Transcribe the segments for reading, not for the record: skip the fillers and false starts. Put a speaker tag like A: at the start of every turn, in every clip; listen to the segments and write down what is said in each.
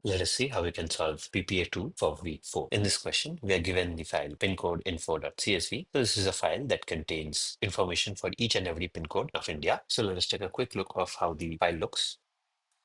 A: Let us see how we can solve PPA2 for week 4. In this question, we are given the file pin code info.csv. So this is a file that contains information for each and every pin code of India. So let us take a quick look of how the file looks.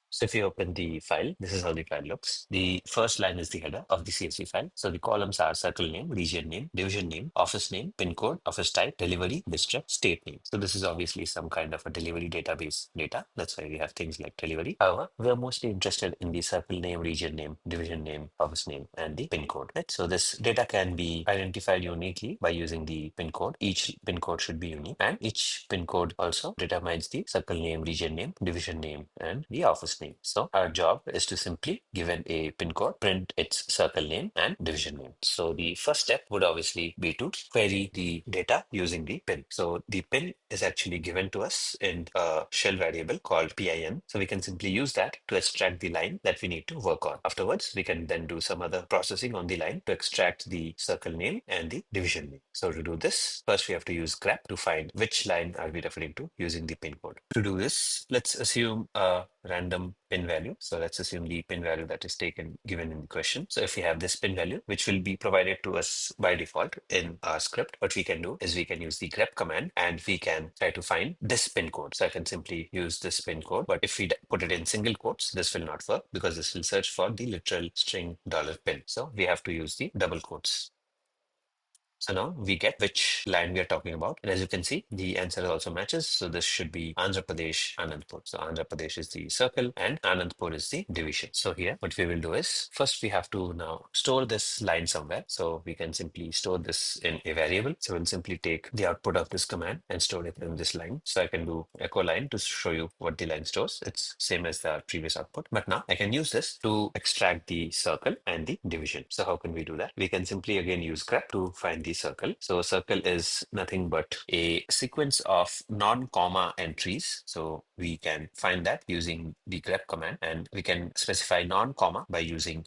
A: So if you open the file, this is how the file looks. The first line is the header of the CSV file. So the columns are circle name, region name, division name, office name, pin code, office type, delivery, district, state name. So this is obviously some kind of a delivery database data. That's why we have things like delivery. However, we are mostly interested in the circle name, region name, division name, office name, and the pin code. Right? So this data can be identified uniquely by using the pin code. Each pin code should be unique, and each pin code also determines the circle name, region name, division name, and the office name. So our job is to simply, given a pin code, print its circle name and division name. So the first step would obviously be to query the data using the pin. So the pin is actually given to us in a shell variable called PIN. So we can simply use that to extract the line that we need to work on. Afterwards, we can then do some other processing on the line to extract the circle name and the division name. So to do this, first we have to use grep to find which line are we referring to using the pin code. To do this, let's assume a random pin value. So let's assume the pin value that is given in the question. So if we have this pin value, which will be provided to us by default in our script, what we can do is we can use the grep command and we can try to find this pin code. So I can simply use this pin code, but if we put it in single quotes, this will not work because this will search for the literal string $pin. So we have to use the double quotes. So now we get which line we are talking about. And as you can see, the answer also matches. So this should be Andhra Pradesh, Anandpur. So Andhra Pradesh is the circle and Anandpur is the division. So here, what we will do is first we have to now store this line somewhere. So we can simply store this in a variable. So we'll simply take the output of this command and store it in this line. So I can do echo line to show you what the line stores. It's same as the previous output. But now I can use this to extract the circle and the division. So how can we do that? We can simply again use grep to find the circle. So a circle is nothing but a sequence of non-comma entries. So we can find that using the grep command, and we can specify non-comma by using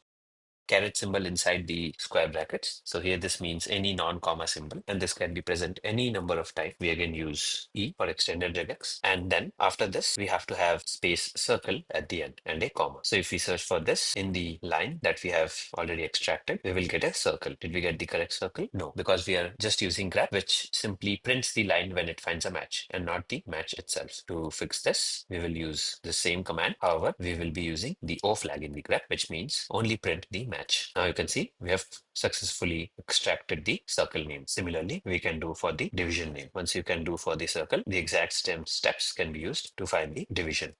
A: caret symbol inside the square brackets. So here this means any non-comma symbol, and this can be present any number of times. We again use E for extended regex. And then after this, we have to have space circle at the end and a comma. So if we search for this in the line that we have already extracted, we will get a circle. Did we get the correct circle? No, because we are just using grep, which simply prints the line when it finds a match and not the match itself. To fix this, we will use the same command. However, we will be using the O flag in the grep, which means only print the match. Now you can see we have successfully extracted the circle name. Similarly, we can do for the division name. Once you can do for the circle, the exact same steps can be used to find the division.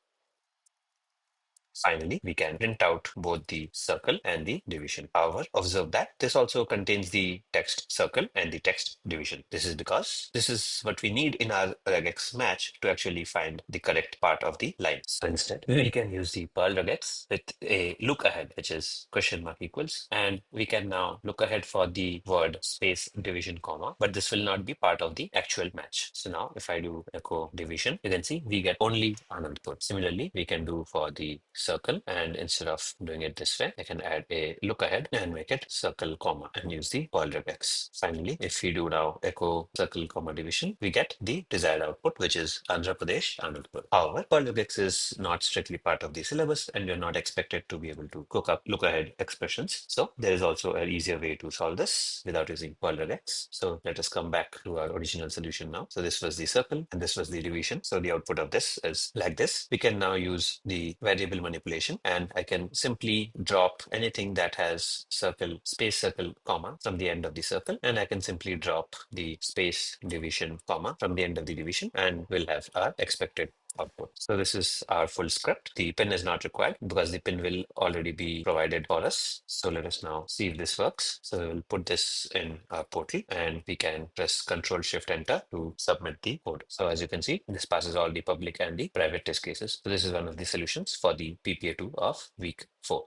A: Finally, we can print out both the circle and the division. However, observe that this also contains the text circle and the text division. This is because this is what we need in our regex match to actually find the correct part of the line. So instead, we can use the Perl regex with a look ahead, which is question mark equals, and we can now look ahead for the word space division comma, but this will not be part of the actual match. So now if I do echo division, you can see we get only Anandpur. Similarly, we can do for the circle, and instead of doing it this way, I can add a look ahead and make it circle comma and use the Perl regex. Finally, if we do now echo circle comma division, we get the desired output, which is Andhra Pradesh, Anandpur. However, Perl regex is not strictly part of the syllabus, and you're not expected to be able to cook up look ahead expressions. So there is also an easier way to solve this without using Perl regex. So let us come back to our original solution now. So this was the circle and this was the division. So the output of this is like this. We can now use the variable manipulation, and I can simply drop anything that has circle, space circle, comma from the end of the circle, and I can simply drop the space division, comma from the end of the division, and we'll have our expected output. So this is our full script. The pin is not required because the pin will already be provided for us. So let us now see if this works. So we'll put this in our portal and we can press Control Shift Enter to submit the code. So as you can see, this passes all the public and the private test cases. So this is one of the solutions for the PPA2 of week 4.